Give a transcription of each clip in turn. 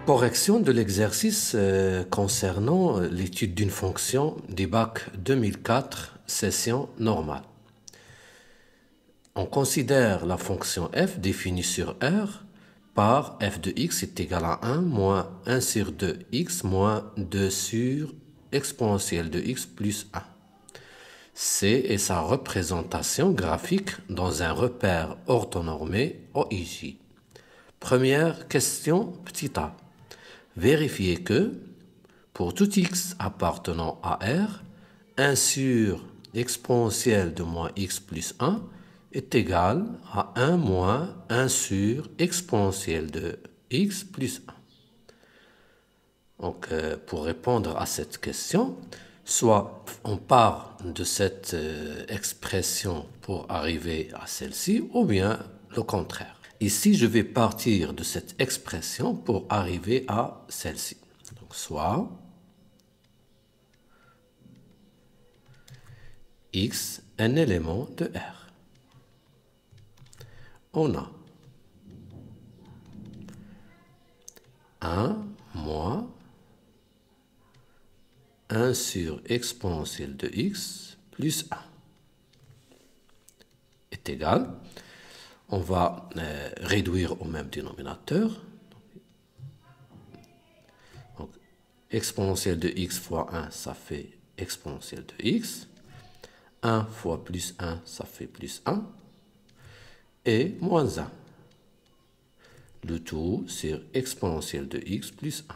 Correction de l'exercice concernant l'étude d'une fonction du bac 2004, session normale. On considère la fonction f définie sur R par f de x est égal à 1 moins 1 sur 2x moins 2 sur exponentielle de x plus 1. C est sa représentation graphique dans un repère orthonormé OIJ. Première question, petit a. Vérifiez que, pour tout x appartenant à R, 1 sur exponentielle de moins x plus 1 est égal à 1 moins 1 sur exponentielle de x plus 1. Donc, pour répondre à cette question, soit on part de cette expression pour arriver à celle-ci, ou bien le contraire. Ici, je vais partir de cette expression pour arriver à celle-ci. Donc, soit x, un élément de R. On a 1 moins 1 sur exponentielle de x plus 1 est égal. On va réduire au même dénominateur. Donc, exponentielle de x fois 1, ça fait exponentielle de x. 1 fois plus 1, ça fait plus 1. Et moins 1. Le tout sur exponentielle de x plus 1.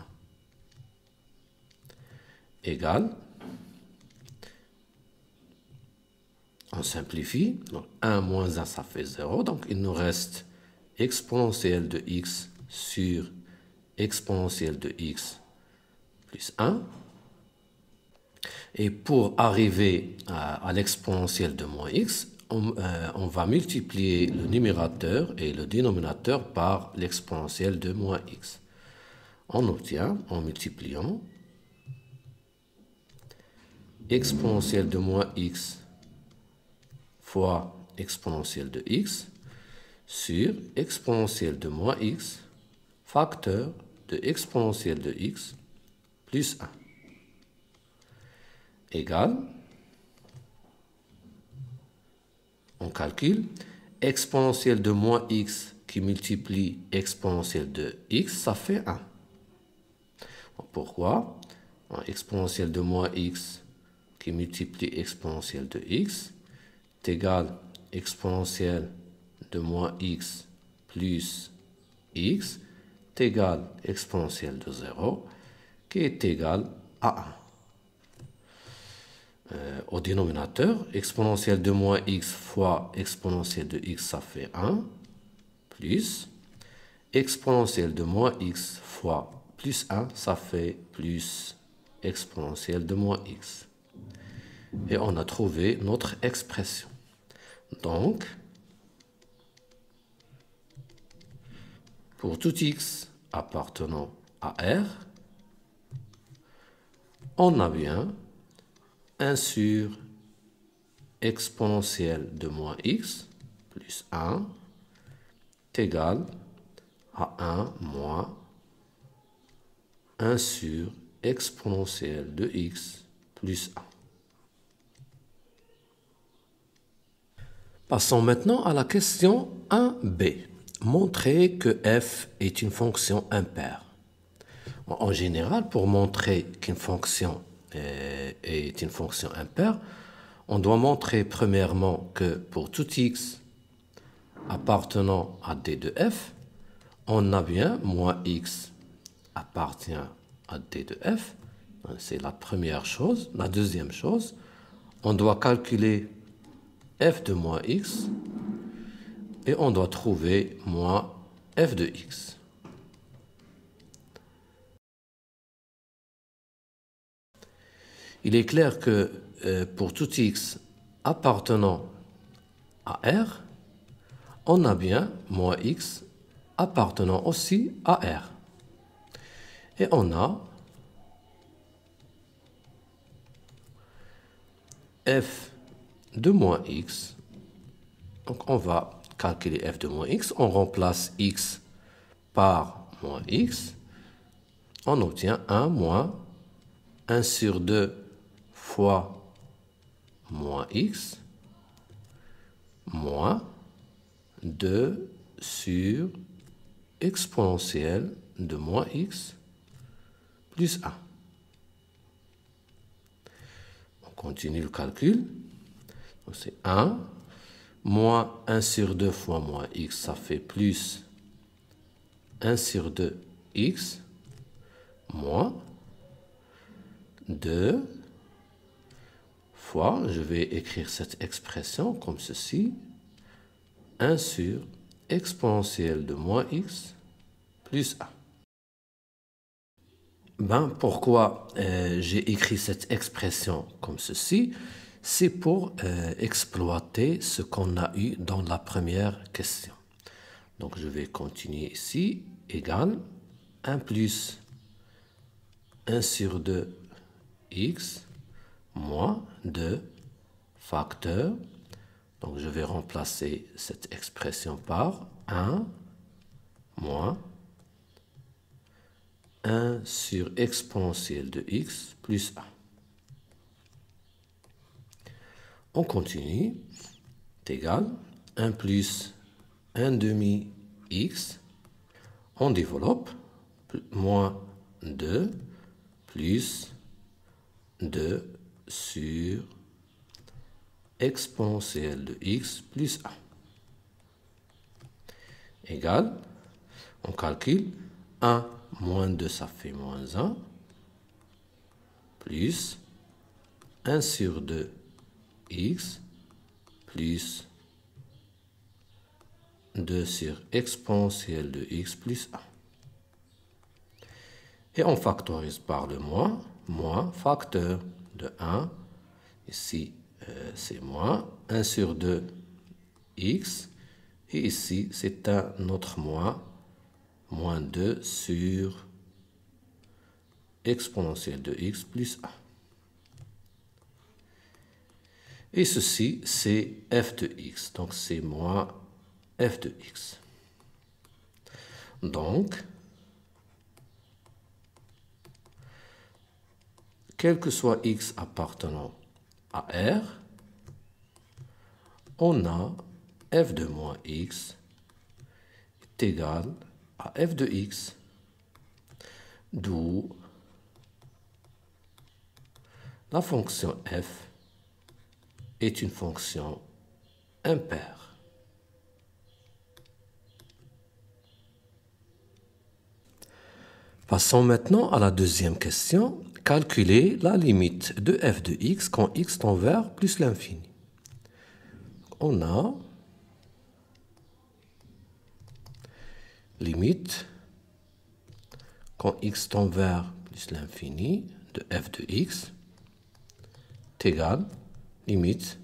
Égal. On simplifie, donc 1 moins 1, ça fait 0, donc il nous reste exponentielle de x sur exponentielle de x plus 1. Et pour arriver à l'exponentielle de moins x, on va multiplier le numérateur et le dénominateur par l'exponentielle de moins x. On obtient, en multipliant, exponentielle de moins x fois exponentielle de x sur exponentielle de moins x facteur de exponentielle de x plus 1 égale, on calcule, exponentielle de moins x qui multiplie exponentielle de x, ça fait 1. Pourquoi? Exponentielle de moins x qui multiplie exponentielle de x est égal exponentielle de moins x plus x est égal exponentielle de 0 qui est égal à 1. Au dénominateur, exponentielle de moins x fois exponentielle de x, ça fait 1, plus exponentielle de moins x fois plus 1, ça fait plus exponentielle de moins x. Et on a trouvé notre expression. Donc, pour tout x appartenant à R, on a bien 1 sur exponentielle de moins x plus 1 est égal à 1 moins 1 sur exponentielle de x plus 1. Passons maintenant à la question 1b. Montrer que f est une fonction impaire. En général, pour montrer qu'une fonction est une fonction impaire, on doit montrer premièrement que pour tout x appartenant à d de f, on a bien moins x appartient à d de f. C'est la première chose. La deuxième chose, on doit calculer f de moins x et on doit trouver moins f de x. Il est clair que pour tout x appartenant à R, on a bien moins x appartenant aussi à R. Et on a f de moins x. Donc on va calculer f de moins x. On remplace x par moins x. on obtient 1 moins 1 sur 2 fois moins x moins 2 sur exponentielle de moins x plus 1. On continue le calcul. C'est 1 moins 1 sur 2 fois moins x, ça fait plus 1 sur 2 x moins 2 fois, je vais écrire cette expression comme ceci, 1 sur exponentielle de moins x plus 1. Pourquoi j'ai écrit cette expression comme ceci? C'est pour exploiter ce qu'on a eu dans la première question. Donc je vais continuer ici, égale 1 plus 1 sur 2 x moins 2 facteur. Donc je vais remplacer cette expression par 1 moins 1 sur exponentielle de x plus 1. On continue, c'est égal 1 plus 1 demi x, on développe, moins 2 plus 2 sur exponentielle de x plus 1. Égal, on calcule 1 moins 2, ça fait moins 1, plus 1 sur 2 x plus 2 sur exponentielle de x plus 1. Et on factorise par le moins, moins facteur de 1. Ici, c'est moins 1 sur 2 x. Et ici, c'est un autre moins, moins 2 sur exponentielle de x plus 1. Et ceci, c'est f de x. Donc, c'est moins f de x. Donc, quel que soit x appartenant à R, on a f de moins x est égal à f de x, d'où la fonction f est une fonction impaire. Passons maintenant à la deuxième question. Calculer la limite de f de x quand x tend vers plus l'infini. On a limite quand x tend vers plus l'infini de f de x est égal limite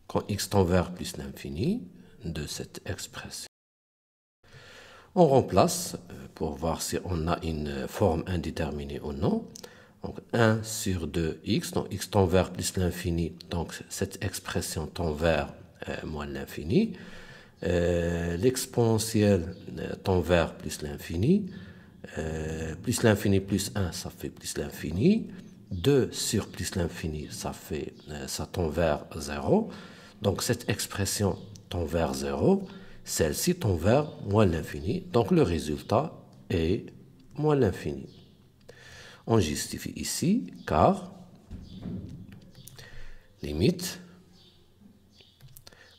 quand x tend vers plus l'infini de cette expression. On remplace pour voir si on a une forme indéterminée ou non. Donc 1 sur 2x, donc x tend vers plus l'infini, donc cette expression tend vers moins l'infini. L'exponentielle tend vers plus l'infini plus 1, ça fait plus l'infini. 2 sur plus l'infini, ça tend vers 0. Donc cette expression tend vers 0. Celle-ci tend vers moins l'infini. Donc le résultat est moins l'infini. On justifie ici car limite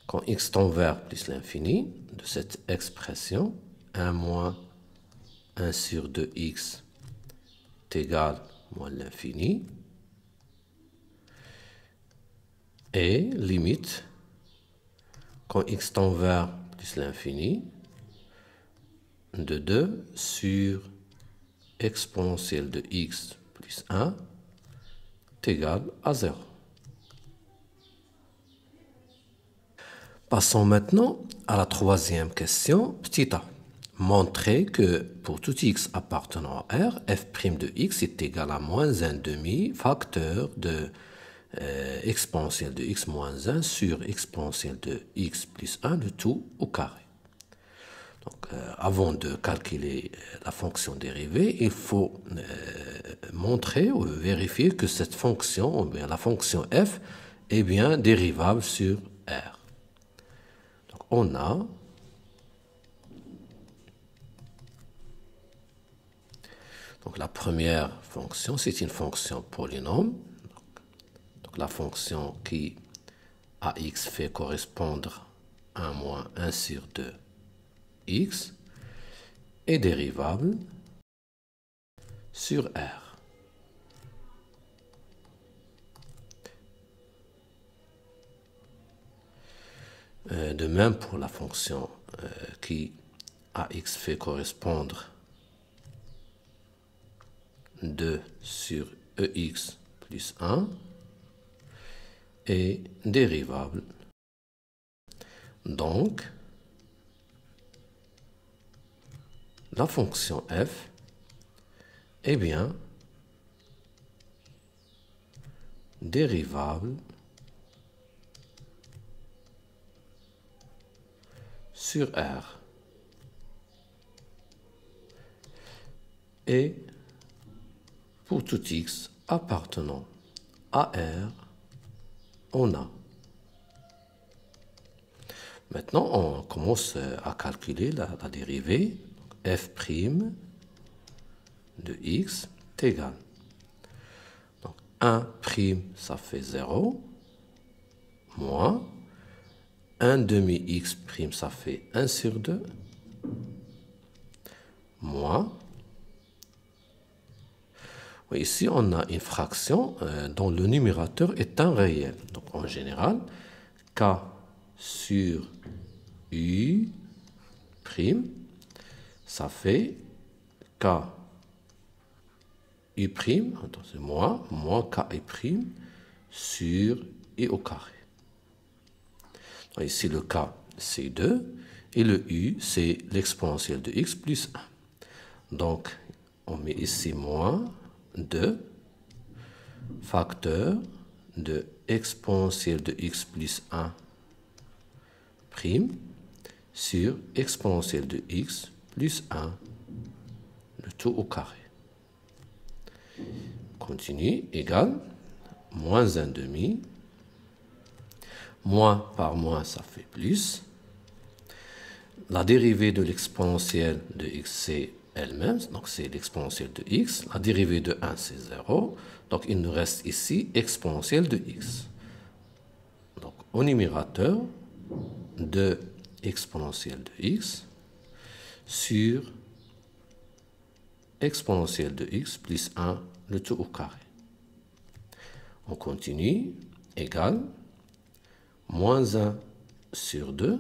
quand x tend vers plus l'infini de cette expression 1 moins 1 sur 2x est égal moins l'infini et limite quand x tend vers plus l'infini de 2 sur exponentielle de x plus 1 est égal à 0. Passons maintenant à la troisième question, petit a. Montrer que pour tout x appartenant à R, f' de x est égal à moins 1 demi facteur de exponentielle de x moins 1 sur exponentielle de x plus 1, le tout au carré. Donc, avant de calculer la fonction dérivée, il faut montrer ou vérifier que cette fonction, ou bien la fonction f, est bien dérivable sur R. Donc, on a donc, la première fonction, c'est une fonction polynôme. Donc, la fonction qui à x fait correspondre à 1 moins 1 sur 2 x est dérivable sur R. De même pour la fonction qui à x fait correspondre 2 sur ex plus 1 est dérivable. Donc, la fonction f est bien dérivable sur R. Et pour tout x appartenant à R, on a. Maintenant, on commence à calculer la dérivée. F' de x est égal. Donc, 1', ça fait 0, moins 1 demi x', ça fait 1 sur 2, moins. Oui, ici, on a une fraction dont le numérateur est un réel. Donc, en général, k sur u', ça fait k u', c'est moins ki' sur i au carré. Donc, ici, le k, c'est 2, et le u, c'est l'exponentielle de x plus 1. Donc, on met ici moins 2 facteur de exponentielle de x plus 1 prime sur exponentielle de x plus 1, le tout au carré. Continue, égal, moins 1 demi, moins par moins, ça fait plus. La dérivée de l'exponentielle de x, c'est elle-même, donc c'est l'exponentielle de x. La dérivée de 1, c'est 0. Donc, il nous reste ici exponentielle de x. Donc, au numérateur, de exponentielle de x sur exponentielle de x plus 1, le tout au carré. On continue, égal, moins 1 sur 2,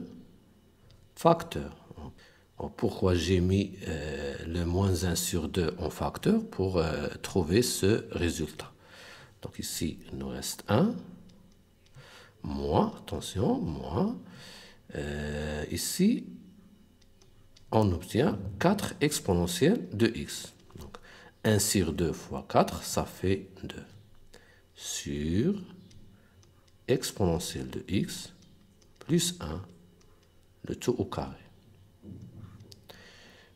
facteur. Pourquoi j'ai mis le moins 1 sur 2 en facteur? Pour trouver ce résultat. Donc ici, il nous reste 1, moins, attention, moins. Ici, on obtient 4 exponentielles de x. Donc 1 sur 2 fois 4, ça fait 2. Sur exponentielle de x plus 1, le tout au carré.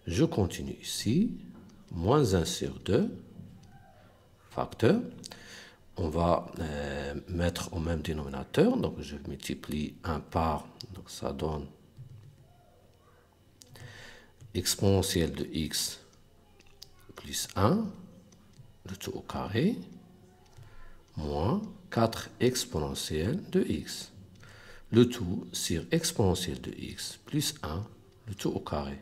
Je continue ici, moins 1 sur 2, facteur. On va mettre au même dénominateur, donc je multiplie 1 par, donc ça donne exponentielle de x plus 1, le tout au carré, moins 4 exponentielle de x. Le tout sur exponentielle de x plus 1, le tout au carré.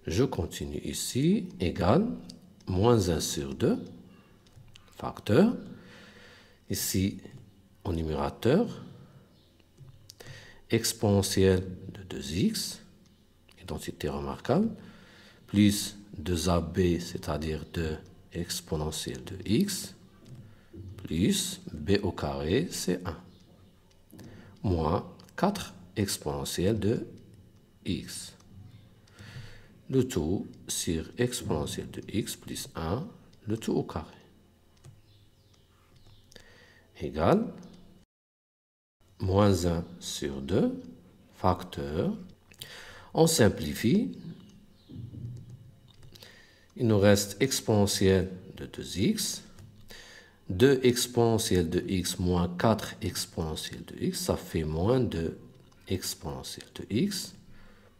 Je continue ici, égal, moins 1 sur 2, facteur. Ici, au numérateur, exponentielle de 2x, identité remarquable, plus 2ab, c'est-à-dire 2 exponentielle de x, plus b au carré, c'est 1, moins 4 exponentielle de x. Le tout sur exponentielle de x plus 1, le tout au carré, égale moins 1 sur 2, facteur. On simplifie. Il nous reste exponentielle de 2x. 2 exponentielle de x moins 4 exponentielle de x, ça fait moins 2 exponentielle de x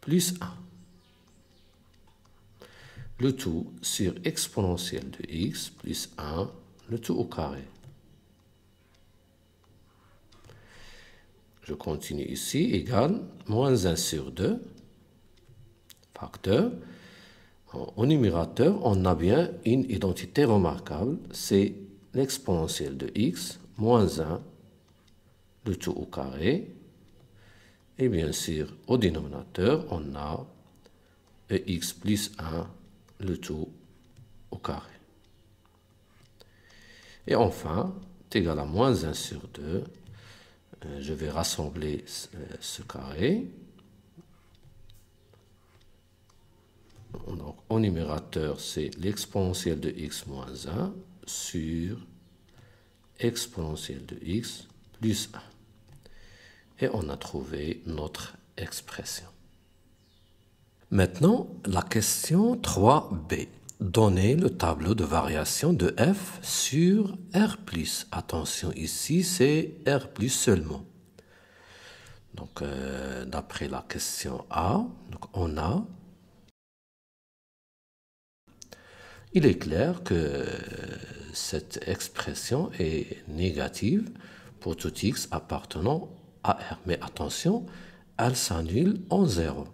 plus 1. Le tout sur exponentielle de x plus 1, le tout au carré. Je continue ici, égale moins 1 sur 2, facteur. Au numérateur, on a bien une identité remarquable, c'est l'exponentielle de x moins 1, le tout au carré. Et bien sûr, au dénominateur, on a x plus 1, le tout au carré. Et enfin, est égal à moins 1 sur 2. Je vais rassembler ce carré. Donc, au numérateur, c'est l'exponentielle de x moins 1 sur exponentielle de x plus 1. Et on a trouvé notre expression. Maintenant, la question 3b. Donnez le tableau de variation de f sur R+. Attention, ici, c'est R+, seulement. Donc, d'après la question A, donc on a... Il est clair que cette expression est négative pour tout x appartenant à R. Mais attention, elle s'annule en 0.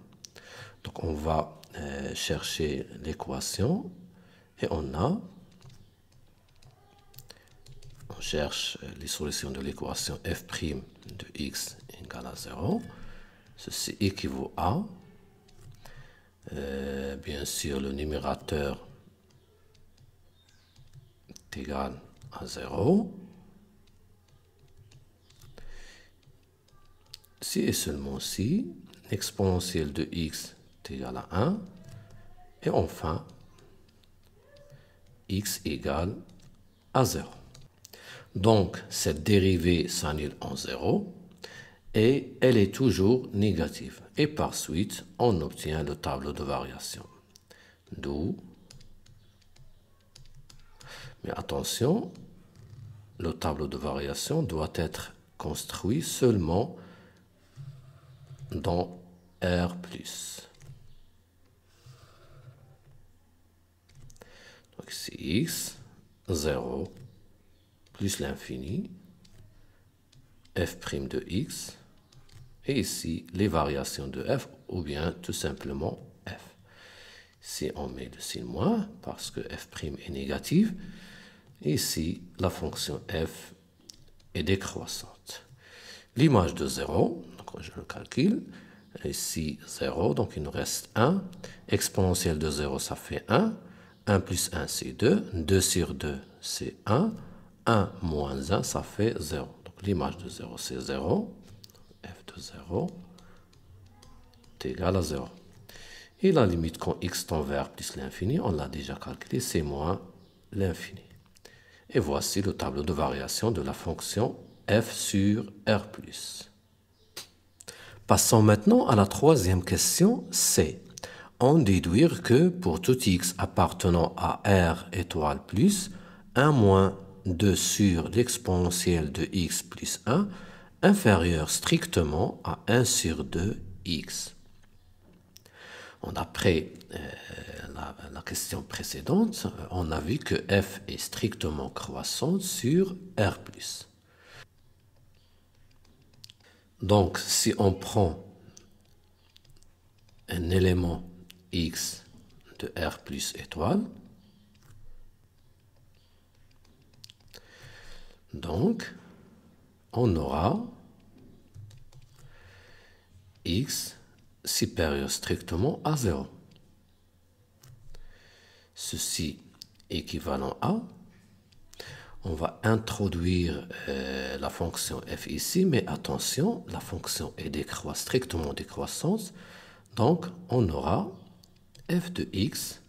Donc, on va chercher l'équation et on cherche les solutions de l'équation f' de x égale à 0. Ceci équivaut à, bien sûr, le numérateur est égal à 0. Si et seulement si, l'exponentielle de x est égal à 1. Et enfin, x égale à 0. Donc, cette dérivée s'annule en 0 et elle est toujours négative. Et par suite, on obtient le tableau de variation. D'où, mais attention, le tableau de variation doit être construit seulement dans R+. Donc ici, x, 0, plus l'infini, f' de x, et ici, les variations de f, ou bien tout simplement f. Ici, on met le signe moins, parce que f' est négative. Et ici, la fonction f est décroissante. L'image de 0, donc je le calcule, ici 0, donc il nous reste 1. Exponentielle de 0, ça fait 1. 1 plus 1, c'est 2. 2 sur 2, c'est 1. 1 moins 1, ça fait 0. Donc l'image de 0, c'est 0. f de 0 est égal à 0. Et la limite quand x tend vers plus l'infini, on l'a déjà calculé, c'est moins l'infini. Et voici le tableau de variation de la fonction f sur R+. Passons maintenant à la troisième question, c'est en déduire que pour tout x appartenant à R étoile plus, 1 moins 2 sur l'exponentielle de x plus 1 inférieur strictement à 1 sur 2 x. D'après la question précédente, on a vu que f est strictement croissante sur R+. Donc, si on prend un élément x de R plus étoile, donc, on aura x supérieur strictement à 0. Ceci équivalent à, on va introduire la fonction f ici, mais attention, la fonction est strictement décroissante, donc on aura f de x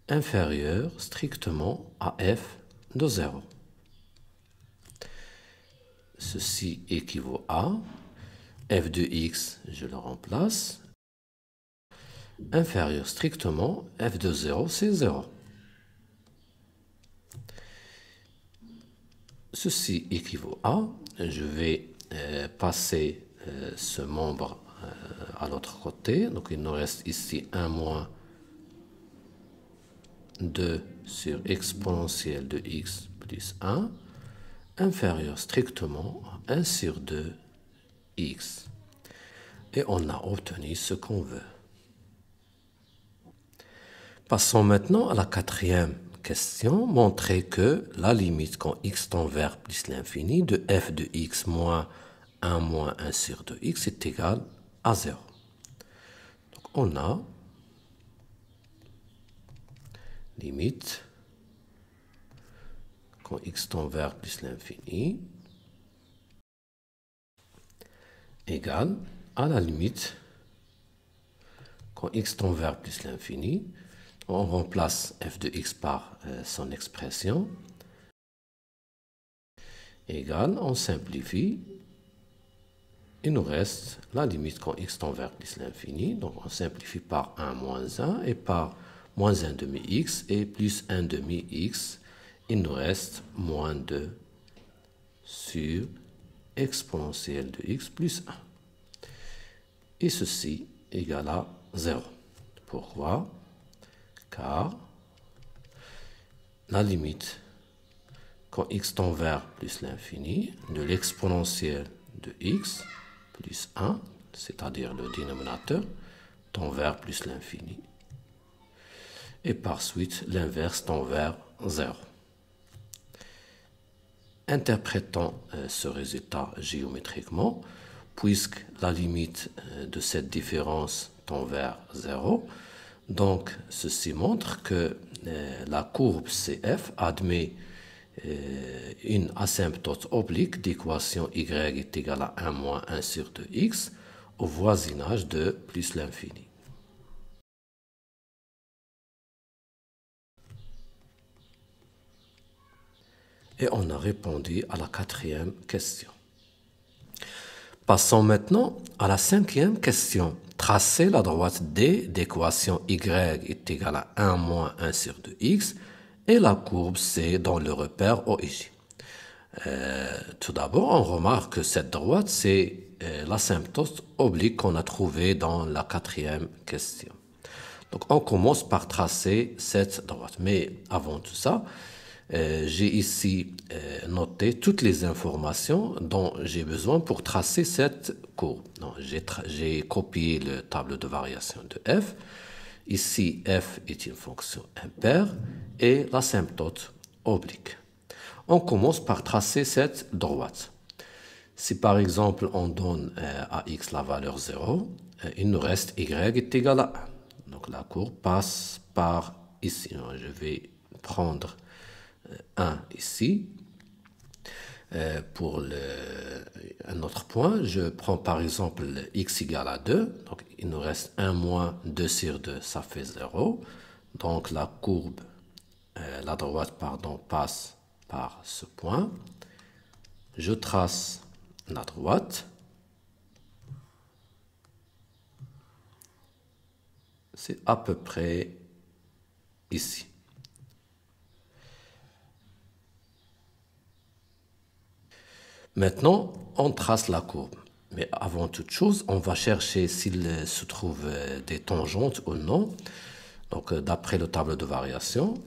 inférieur strictement à f de 0. ceci équivaut à f de x, je le remplace, inférieur strictement, f de 0, c'est 0. Ceci équivaut à, je vais passer ce membre à l'autre côté, donc il nous reste ici 1 moins 2 sur exponentielle de x plus 1, inférieur strictement à 1 sur 2 x. Et on a obtenu ce qu'on veut. Passons maintenant à la quatrième question. Montrer que la limite quand x tend vers plus l'infini de f de x moins 1 sur 2x est égale à 0. Donc on a limite quand x tend vers plus l'infini égale à la limite quand x tend vers plus l'infini. On remplace f de x par son expression égale, on simplifie, il nous reste la limite quand x tend vers plus l'infini. Donc on simplifie par 1 moins 1 et par moins 1 demi x et plus 1 demi x. Il nous reste moins 2 sur exponentielle de x plus 1. Et ceci égale à 0. Pourquoi? Car la limite quand x tend vers plus l'infini de l'exponentielle de x plus 1, c'est-à-dire le dénominateur, tend vers plus l'infini. Et par suite, l'inverse tend vers 0. Interprétons ce résultat géométriquement, puisque la limite de cette différence tend vers 0. Donc, ceci montre que la courbe CF admet une asymptote oblique d'équation y est égale à 1 moins 1 sur 2x au voisinage de plus l'infini. Et on a répondu à la quatrième question. Passons maintenant à la cinquième question. Tracez la droite D d'équation y est égale à 1 moins 1 sur 2x et la courbe C dans le repère origine. Tout d'abord, on remarque que cette droite, c'est l'asymptote oblique qu'on a trouvée dans la quatrième question. Donc, on commence par tracer cette droite. Mais avant tout ça, j'ai ici noté toutes les informations dont j'ai besoin pour tracer cette courbe. J'ai copié le tableau de variation de f. Ici, f est une fonction impaire et l'asymptote oblique. On commence par tracer cette droite. Si par exemple on donne à x la valeur 0, il nous reste y est égal à 1. Donc la courbe passe par ici. Je vais prendre 1 ici. Pour un autre point, je prends par exemple x égale à 2. Donc il nous reste 1 moins 2 sur 2, ça fait 0. Donc la courbe, la droite, pardon, passe par ce point. Je trace la droite. C'est à peu près ici. Maintenant, on trace la courbe. Mais avant toute chose, on va chercher s'il se trouve des tangentes ou non. Donc, d'après le tableau de variation,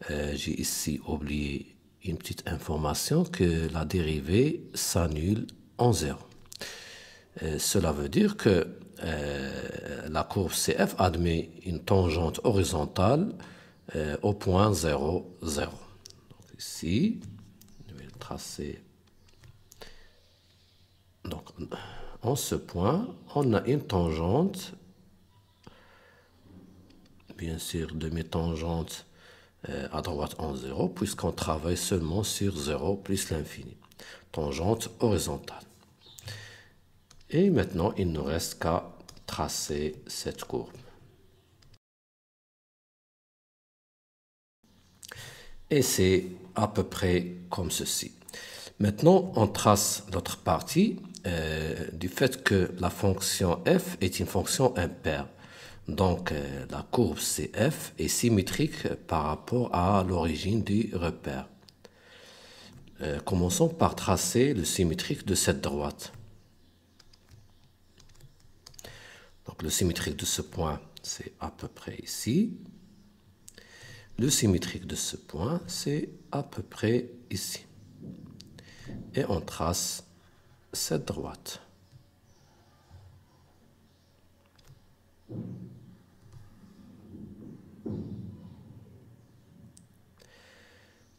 j'ai ici oublié une petite information que la dérivée s'annule en 0. Cela veut dire que la courbe CF admet une tangente horizontale au point 0, 0. Donc ici, je vais le tracer. Donc, en ce point, on a une tangente, bien sûr, demi-tangente à droite en 0, puisqu'on travaille seulement sur 0 plus l'infini. Tangente horizontale. Et maintenant, il ne reste qu'à tracer cette courbe. Et c'est à peu près comme ceci. Maintenant, on trace l'autre partie du fait que la fonction f est une fonction impaire. Donc, la courbe CF est symétrique par rapport à l'origine du repère. Commençons par tracer le symétrique de cette droite. Donc, le symétrique de ce point, c'est à peu près ici. Le symétrique de ce point, c'est à peu près ici. Et on trace cette droite.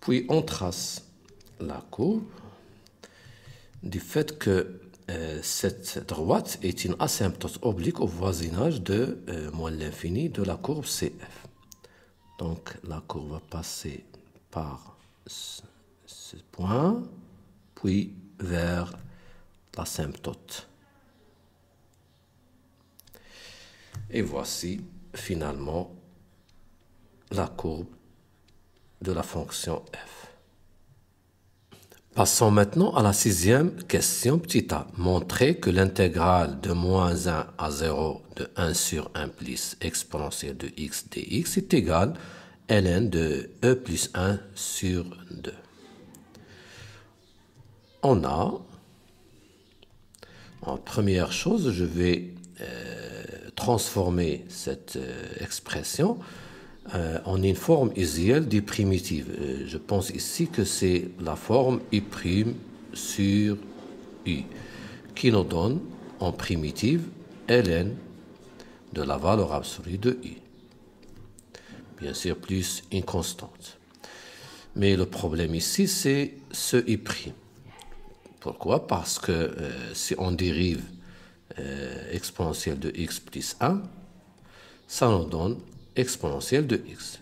Puis on trace la courbe du fait que cette droite est une asymptote oblique au voisinage de moins l'infini de la courbe CF. Donc la courbe va passer par ce point, puis vers l'asymptote. Et voici finalement la courbe de la fonction f. Passons maintenant à la sixième question petit a. Montrer que l'intégrale de moins 1 à 0 de 1 sur 1 plus exponentielle de x dx est égale à ln de e plus 1 sur 2. On a, en première chose, je vais transformer cette expression en une forme usuelle du primitive. Je pense ici que c'est la forme i' sur u, qui nous donne en primitive ln de la valeur absolue de u. Bien sûr, plus une constante. Mais le problème ici, c'est ce i'. Pourquoi? Parce que si on dérive exponentielle de x plus 1, ça nous donne exponentielle de x.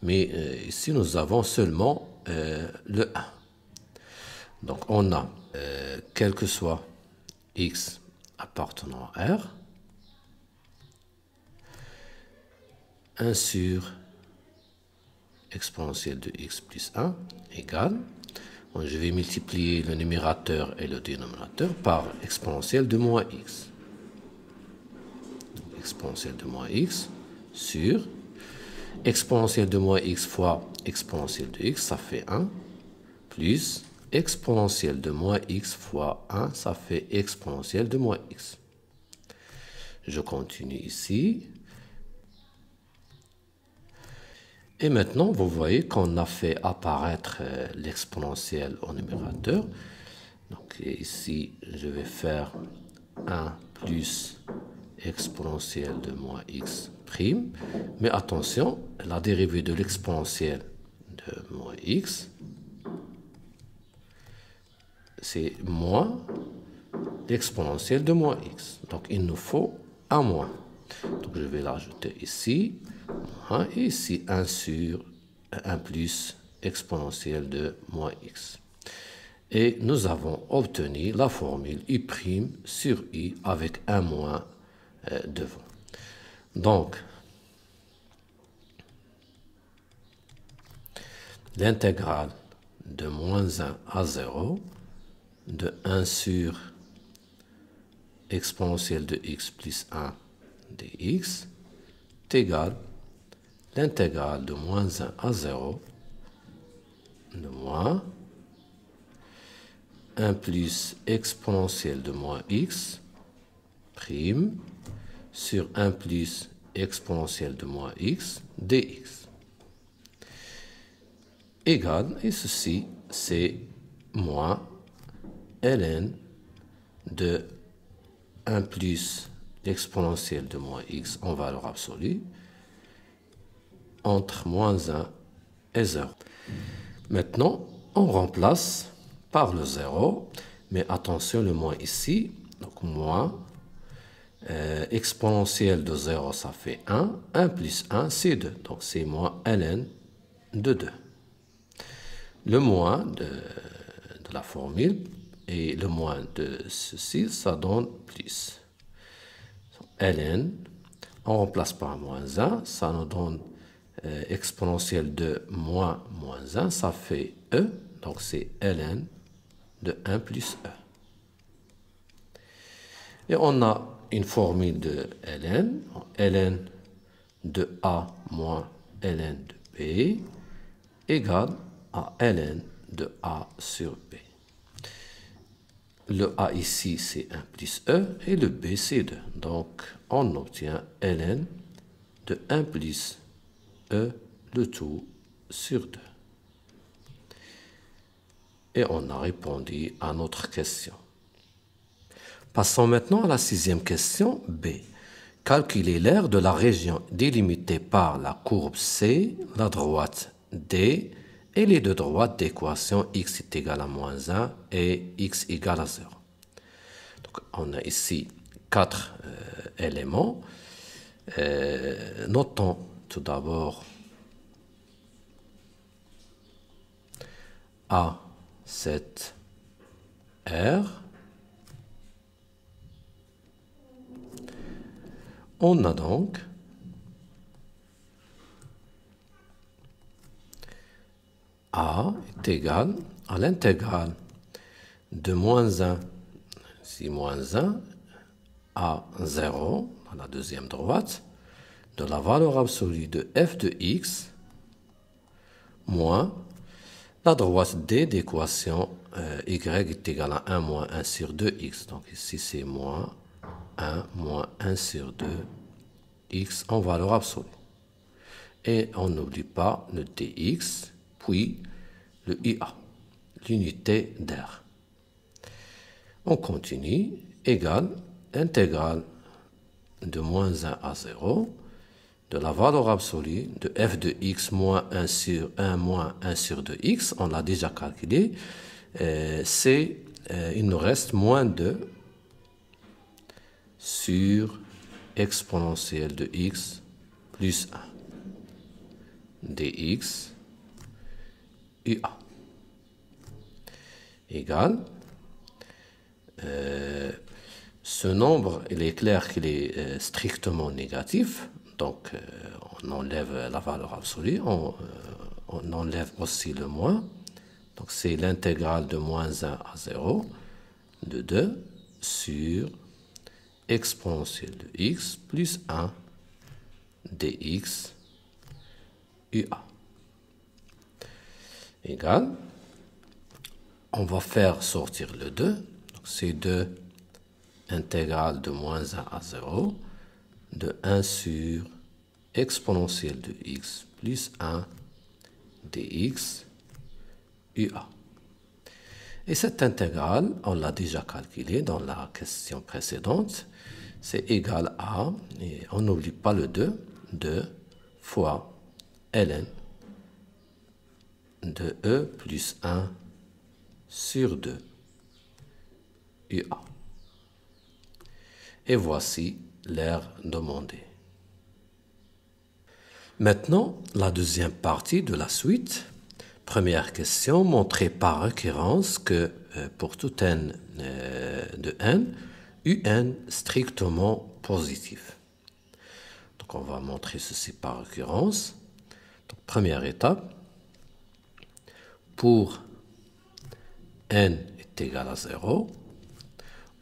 Mais ici, nous avons seulement le 1. Donc, on a, quel que soit x appartenant à R, 1 sur exponentielle de x plus 1 égale, je vais multiplier le numérateur et le dénominateur par exponentielle de moins x. Exponentielle de moins x sur exponentielle de moins x fois exponentielle de x, ça fait 1, plus exponentielle de moins x fois 1, ça fait exponentielle de moins x. Je continue ici. Et maintenant, vous voyez qu'on a fait apparaître l'exponentielle au numérateur. Donc ici, je vais faire 1 plus exponentielle de moins x prime. Mais attention, la dérivée de l'exponentielle de moins x, c'est moins l'exponentielle de moins x. Donc il nous faut un moins. Donc je vais l'ajouter ici. Et ici 1 sur 1 plus exponentielle de moins x. Et nous avons obtenu la formule i' sur i avec un moins devant. Donc, l'intégrale de moins 1 à 0 de 1 sur exponentielle de x plus 1 dx est égale l'intégrale de moins 1 à 0 de moins 1 plus exponentielle de moins x prime sur 1 plus exponentielle de moins x dx égale, et ceci c'est moins ln de 1 plus l'exponentielle de moins x en valeur absolue entre moins 1 et 0. Maintenant, on remplace par le 0, mais attention, le moins ici, donc moins, exponentielle de 0, ça fait 1, 1 plus 1, c'est 2, donc c'est moins ln de 2. Le moins de la formule et le moins de ceci, ça donne plus. ln, on remplace par moins 1, ça nous donne exponentielle de moins 1, ça fait e, donc c'est ln de 1 plus E. Et on a une formule de ln, ln de A moins ln de B égale à ln de A sur B. Le A ici, c'est 1 plus E, et le B, c'est 2. Donc, on obtient ln de 1 plus E, le tout sur 2. Et on a répondu à notre question. Passons maintenant à la 6e question, B. Calculer l'aire de la région délimitée par la courbe C, la droite D et les deux droites d'équation x est égal à moins 1 et x égale à 0. Donc, on a ici 4 éléments. Notons tout d'abord A, 7, R. On a donc A est égal à l'intégrale de moins 1, ici moins 1, à 0, à la deuxième droite, de la valeur absolue de f de x, moins la droite D d'équation y est égal à 1 moins 1 sur 2x. Donc ici c'est moins 1 sur 2x en valeur absolue. Et on n'oublie pas le dx, puis le IA, l'unité d'air. On continue, égale intégrale de moins 1 à 0 de la valeur absolue de f de x moins 1 sur 1 moins 1 sur 2x, on l'a déjà calculé, il nous reste moins 2 sur exponentielle de x plus 1 dx UA égale, ce nombre, il est clair qu'il est strictement négatif, donc on enlève la valeur absolue, on enlève aussi le moins, donc c'est l'intégrale de moins 1 à 0 de 2 sur exponentielle de x plus 1 dx UA égale, on va faire sortir le 2, donc c'est 2 intégrale de moins 1 à 0 de 1 sur exponentielle de x plus 1 dx UA. Et cette intégrale, on l'a déjà calculée dans la question précédente, c'est égal à, et on n'oublie pas le 2, 2 fois ln de e plus 1 sur 2 UA. Et voici l'aire demandée. Maintenant, la deuxième partie de la suite. Première question, montrer par récurrence que pour tout n de n, un strictement positif. Donc on va montrer ceci par récurrence. Donc, première étape, pour n est égal à 0,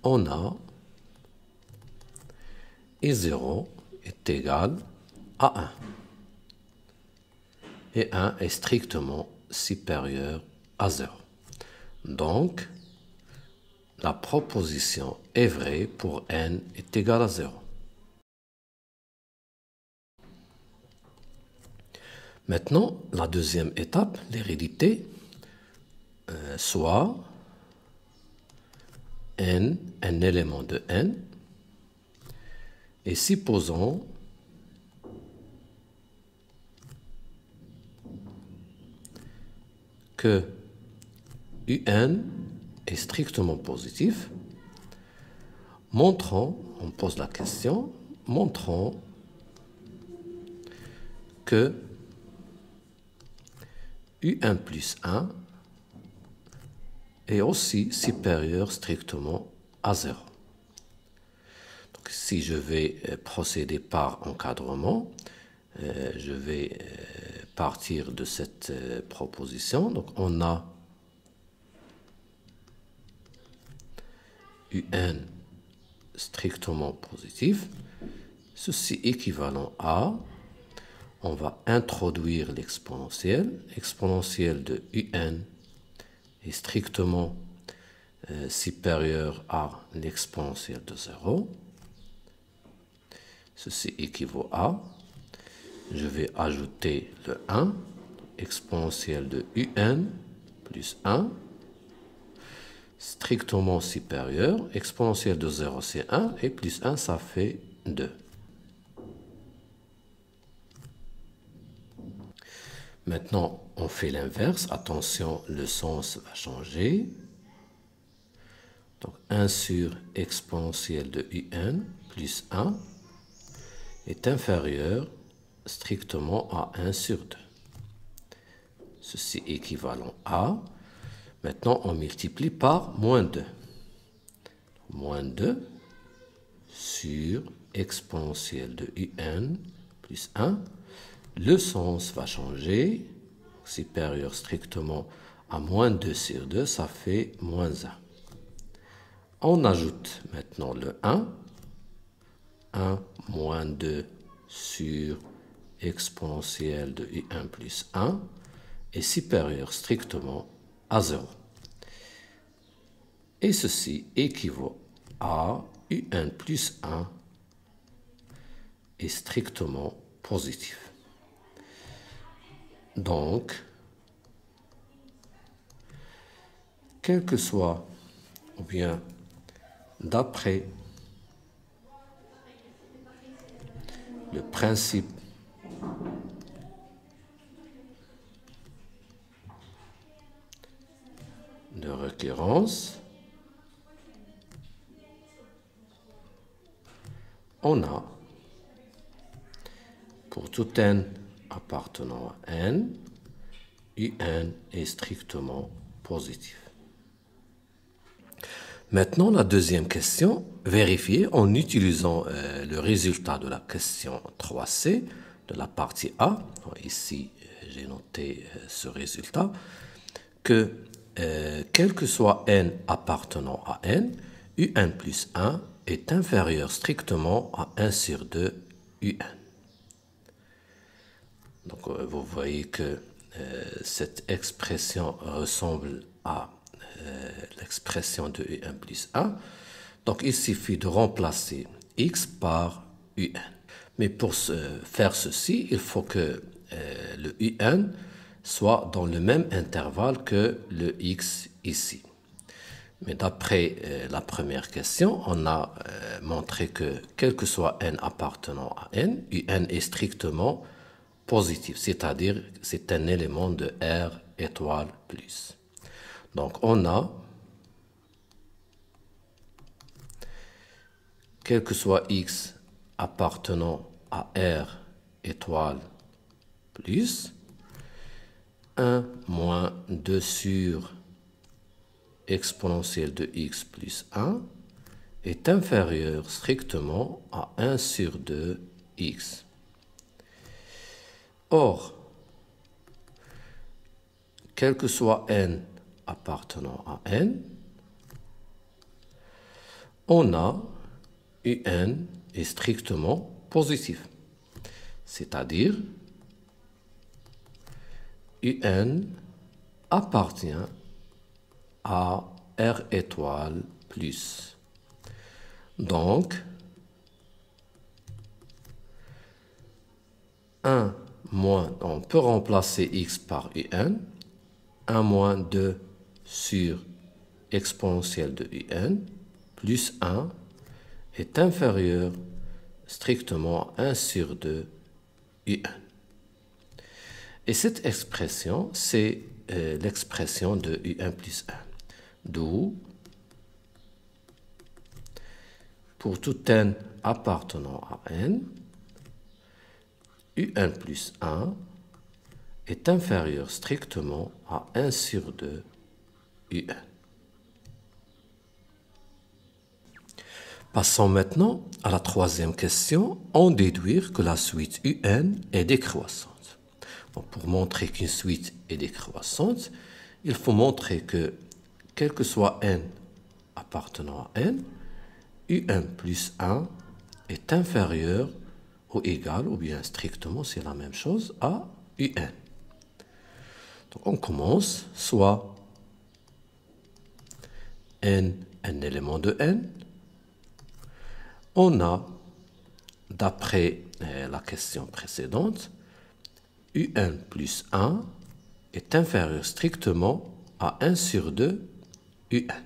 on a et 0 est égal à 1. Et 1 est strictement supérieur à 0. Donc, la proposition est vraie pour n est égal à 0. Maintenant, la deuxième étape, l'hérédité, soit n, un élément de n, et supposons que un est strictement positif, montrons, on pose la question, montrons que un plus 1 est aussi supérieur strictement à 0. Donc, si je vais procéder par encadrement, je vais partir de cette proposition. Donc, on a un strictement positif, ceci équivalent à, on va introduire l'exponentielle. L'exponentielle de un est strictement supérieur à l'exponentielle de 0. Ceci équivaut à, je vais ajouter le 1, exponentielle de un plus 1, strictement supérieur, exponentielle de 0 c'est 1, et plus 1 ça fait 2. Maintenant, on fait l'inverse. Attention, le sens va changer. Donc, 1 sur exponentielle de un plus 1 est inférieur strictement à 1 sur 2. Ceci est équivalent à, maintenant on multiplie par moins 2. Moins 2 sur exponentielle de un plus 1. Le sens va changer, supérieur strictement à moins 2 sur 2, ça fait moins 1. On ajoute maintenant le 1. 1 moins 2 sur exponentielle de un plus 1 est supérieur strictement à 0. Et ceci équivaut à un plus 1 est strictement positif. Donc, quel que soit, ou bien d'après le principe de récurrence, on a, pour tout n appartenant à n, un est strictement positif. Maintenant, la deuxième question, vérifier en utilisant le résultat de la question 3C de la partie A. Ici, j'ai noté ce résultat, que quel que soit n appartenant à n, un plus 1 est inférieur strictement à 1 sur 2 un. Donc, vous voyez que cette expression ressemble à l'expression de un plus 1. Donc, il suffit de remplacer x par un. Mais pour faire ceci, il faut que le un soit dans le même intervalle que le x ici. Mais d'après la première question, on a montré que quel que soit n appartenant à n, un est strictement positif, c'est-à-dire c'est un élément de R étoile plus. Donc on a, quel que soit x appartenant à R étoile plus, 1 moins 2 sur exponentielle de x plus 1 est inférieur strictement à 1 sur 2 x. Or, quel que soit n appartenant à n, on a un est strictement positif. C'est-à-dire, un appartient à R étoile plus. Donc, 1 moins, on peut remplacer x par un, 1 moins 2 sur exponentielle de un, plus 1 est inférieur strictement à 1 sur 2 un. Et cette expression, c'est l'expression de un plus 1. D'où, pour tout n appartenant à n, un plus 1 est inférieur strictement à 1 sur 2 un. Passons maintenant à la troisième question, en déduire que la suite un est décroissante. Donc, pour montrer qu'une suite est décroissante, il faut montrer que quel que soit n appartenant à n, un plus 1 est inférieur ou égal, ou bien strictement, c'est la même chose, à un. Donc on commence, soit n, un élément de n. On a, d'après la question précédente, un plus 1 est inférieur strictement à 1 sur 2 un.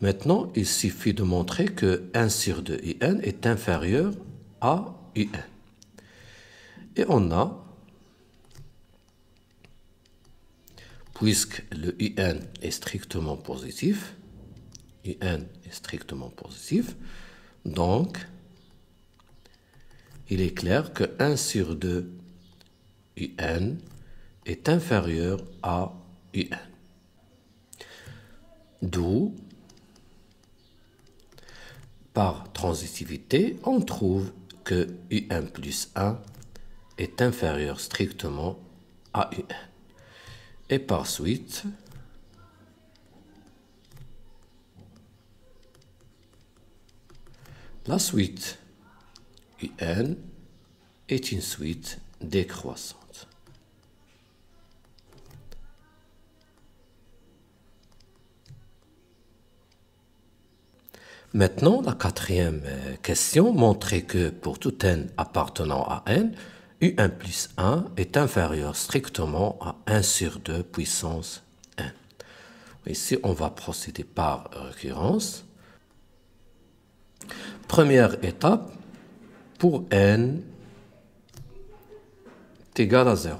Maintenant, il suffit de montrer que 1 sur 2 un est inférieur à un. Et on a, puisque le un est strictement positif, donc il est clair que 1 sur 2 un est inférieur à un. D'où, par transitivité, on trouve que un plus 1 est inférieur strictement à un. Et par suite, la suite un est une suite décroissante. Maintenant, la quatrième question montrait que pour tout n appartenant à n, un plus 1 est inférieur strictement à 1 sur 2 puissance 1. Ici, on va procéder par récurrence. Première étape, pour n est égal à 0.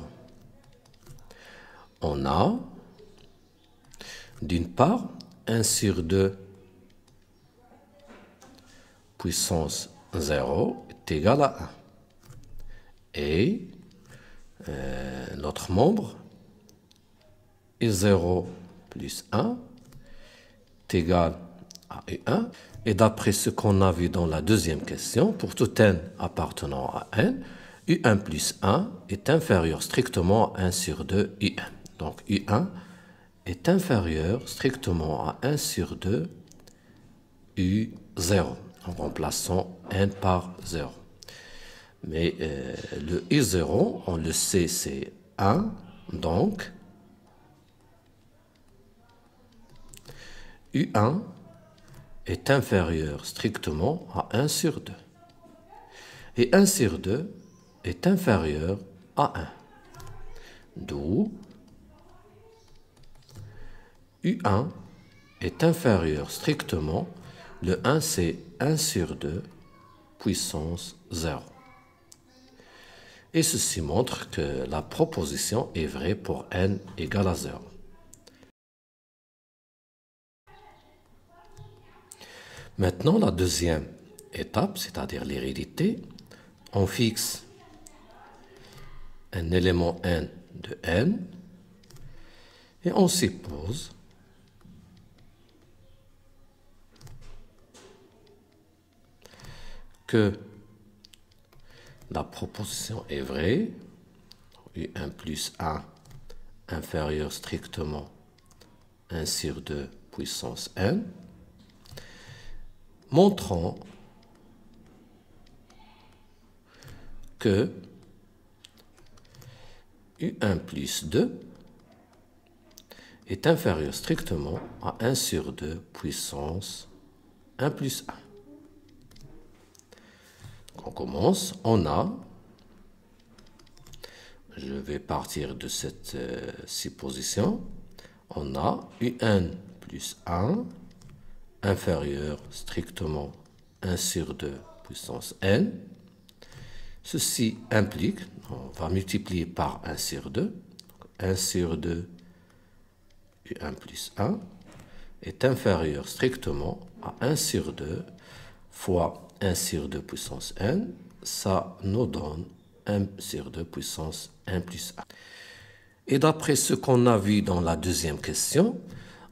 On a, d'une part, 1 sur 2 puissance 0 est égal à 1. Et notre membre est 0 plus 1 est égal à 1. Et d'après ce qu'on a vu dans la deuxième question, pour tout n appartenant à n, un plus 1 est inférieur strictement à 1 sur 2 un. Donc un est inférieur strictement à 1 sur 2 u0, en remplaçant n par 0. Mais le u0, on le sait, c'est 1, donc u1 est inférieur strictement à 1 sur 2. Et 1 sur 2 est inférieur à 1. D'où u1 est inférieur strictement, le 1 c'est 1 sur 2 puissance 0. Et ceci montre que la proposition est vraie pour n égale à 0. Maintenant, la deuxième étape, c'est-à-dire l'hérédité, on fixe un élément n de n et on suppose que la proposition est vraie, un plus 1 inférieur strictement 1 sur 2 puissance n, montrant que un plus 2 est inférieur strictement à 1 sur 2 puissance 1 plus 1. On commence, on a, je vais partir de cette supposition, on a un plus 1 inférieur strictement 1 sur 2 puissance n. Ceci implique, on va multiplier par 1 sur 2, 1 sur 2 un plus 1 est inférieur strictement à 1 sur 2 fois 1 sur 2 puissance n, ça nous donne 1 sur 2 puissance 1 plus 1. Et d'après ce qu'on a vu dans la deuxième question,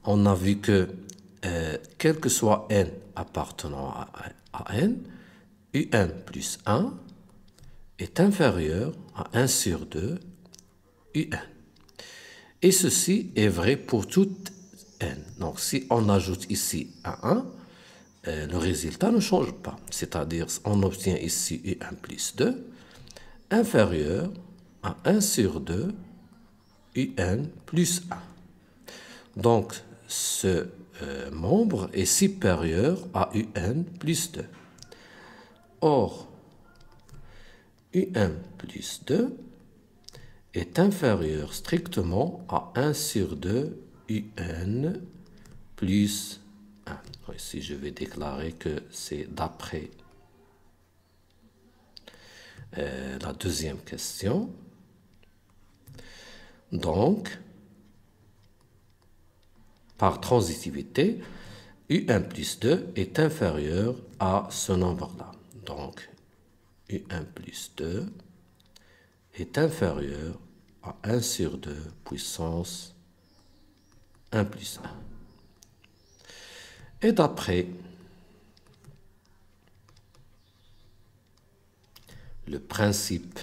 on a vu que quel que soit n appartenant à n, un plus 1 est inférieur à 1 sur 2 un. Et ceci est vrai pour toute n. Donc, si on ajoute ici un 1, le résultat ne change pas. C'est-à-dire, on obtient ici un plus 2 inférieur à 1 sur 2 un plus 1. Donc, ce membre est supérieur à un plus 2. Or, un plus 2 est inférieur strictement à 1 sur 2 un plus 1. Ici, je vais déclarer que c'est d'après la deuxième question. Donc, par transitivité, un plus 2 est inférieur à ce nombre-là. Donc, un plus 2 est inférieur à 1 sur 2 puissance 1 plus 1. Et d'après le principe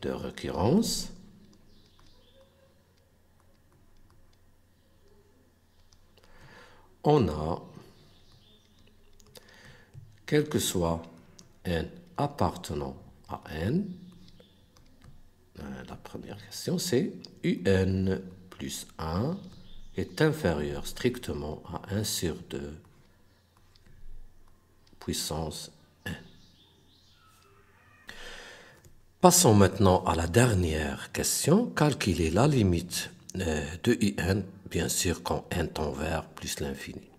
de récurrence, on a, quel que soit n appartenant à n, la première question c'est un plus 1 est inférieur strictement à 1 sur 2 puissance n. Passons maintenant à la dernière question. Calculer la limite de un, bien sûr, quand n tend vers plus l'infini.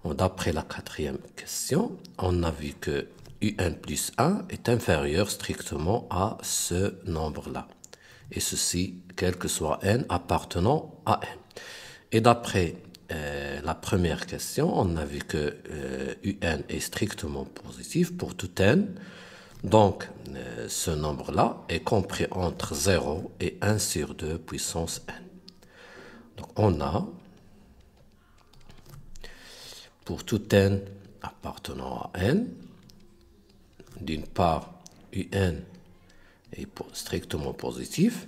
D'après la quatrième question, on a vu que un plus 1 est inférieur strictement à ce nombre-là. Et ceci, quel que soit n appartenant à n. Et d'après la première question, on a vu que un est strictement positif pour tout n. Donc, ce nombre-là est compris entre 0 et 1 sur 2 puissance n. Donc, on a, pour tout n appartenant à n, d'une part, un est strictement positif,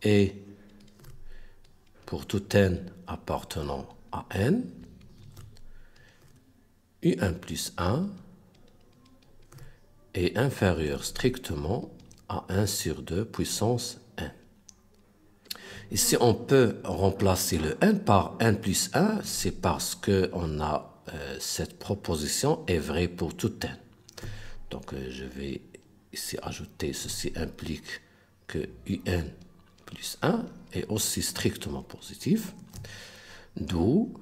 et pour tout n appartenant à n, un plus 1 est inférieur strictement à 1 sur 2 puissance n. Ici, on peut remplacer le n par n plus 1, c'est parce que on a cette proposition est vraie pour tout n. Donc, je vais ici ajouter, ceci implique que un plus 1 est aussi strictement positif, d'où,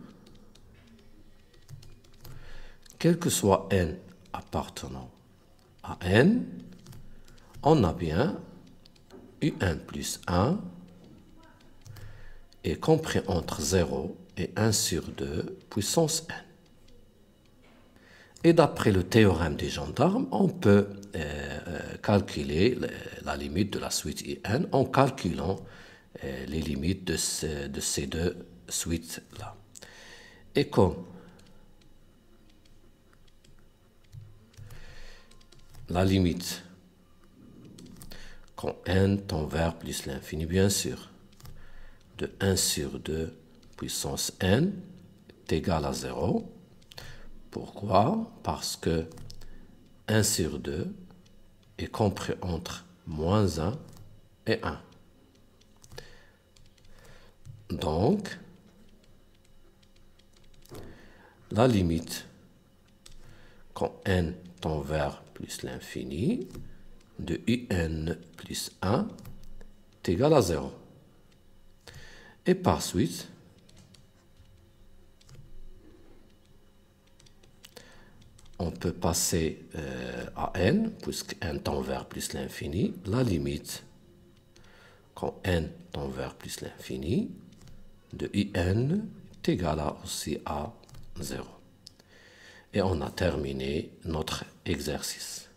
quel que soit n appartenant à n, on a bien un plus 1 est compris entre 0 et 1 sur 2 puissance n. Et d'après le théorème des gendarmes, on peut calculer la limite de la suite in en calculant les limites de ces deux suites-là. Et comme la limite, quand n tend vers plus l'infini, bien sûr, de 1 sur 2 puissance n est égal à 0. Pourquoi? Parce que 1 sur 2 est compris entre moins 1 et 1. Donc, la limite, quand n tend vers plus l'infini, de un plus 1 est égal à 0. Et par suite, on peut passer à n, puisque n tend vers plus l'infini, la limite, quand n tend vers plus l'infini, de in est égal aussi à 0. Et on a terminé notre exercice.